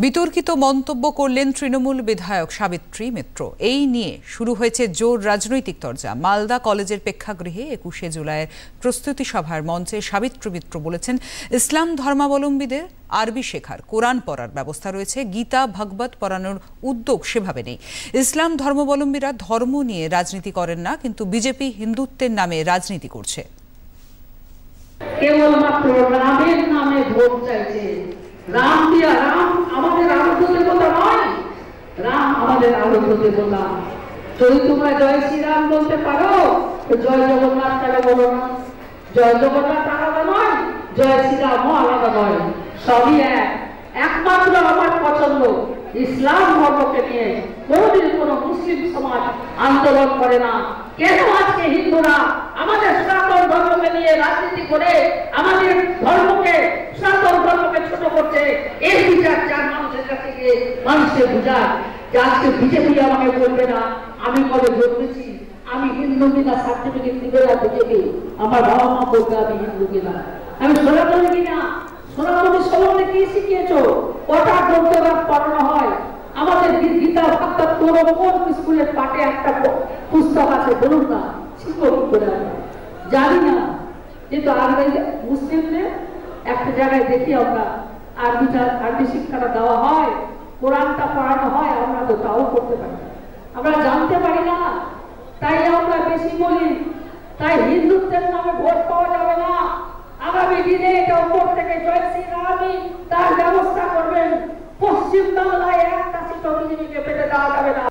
বিতর্কিত মন্তব্য করলেন তৃণমূল বিধায়ক সাবিত্রী মিত্র। এই নিয়ে শুরু হয়েছে জোর রাজনৈতিক তরজা। মালদা কলেজের প্রেক্ষাগৃহে ২১শে জুলাইয়ের প্রস্তুতি সভার মঞ্চে সাবিত্রী মিত্র বলেছেন, ইসলাম ধর্মাবলম্বীদের আরবি শেখার, কোরআন পড়ার ব্যবস্থা রয়েছে, গীতা ভাগবত পড়ানোর উদ্যোগ সেভাবে নেই। ইসলাম ধর্মাবলম্বীরা ধর্ম নিয়ে রাজনীতি করেন না, কিন্তু বিজেপি হিন্দুত্বের নামে রাজনীতি করছে। কেবলমাত্র রামের নামে ভোট চাইছে। রাম দিয়া, রাম আমাদের আরাধ্য দেবতা নয়, রাম আমাদের আরাধ্য দেবতা। যদি তোমরা জয় শ্রীরাম বলতে পারো, জয় জগন্নাথ কেন বলো না? জয় জগন্নাথ আলাদা নয়, জয় শ্রীরামও আলাদা নয়, সবই এক। একমাত্র আমার পছন্দ ইসলাম ধর্মকে নিয়ে কোনদিন কোন মুসলিম সমাজ আন্দোলন করে না। কেন আজকে হিন্দুরা আমাদের সনাতন ধর্মকে নিয়ে রাজনীতি করে আমাদের ধর্মকে, সনাতন ধর্মকে ছোট করছে? এই বিচার চার মানুষের কাছে গিয়ে মানুষের বুঝার যে আজকে বিজেপি আমাকে বলবে না আমি কবে জন্মেছি, আমি হিন্দু কিনা সার্টিফিকেট দিবে না বিজেপি। আমার বাবা মা বলবে আমি হিন্দু কিনা, আমি সনাতনী কিনা। সনাতনী সম্বন্ধে কি শিখিয়েছো? কটা গ্রন্থরাজ পড়ানো হয়? আমাদের গীতা ভাগবত কোন স্কুলের পাঠে একটা পুস্তক আছে বলুন না? শিক্ষক করে জানি না। কিন্তু মুসলিমদের একটা জায়গায় দেখি আমরা আরবি শিক্ষাটা দেওয়া হয়, কোরআনটা পড়ানো হয়, আমরা তো তাও করতে পারি না, আমরা জানতে পারি না। তাই আমরা বেশি বলি, তাই হিন্দুত্বের নামে ভোট পাওয়া যাবে না। আগামী দিনে এটা উপর থেকে জয় শ্রীরামই তার ব্যবস্থা করবেন। পশ্চিম বাংলায় একটা সিটও বিজেপিকে পেতে দেওয়া যাবে না।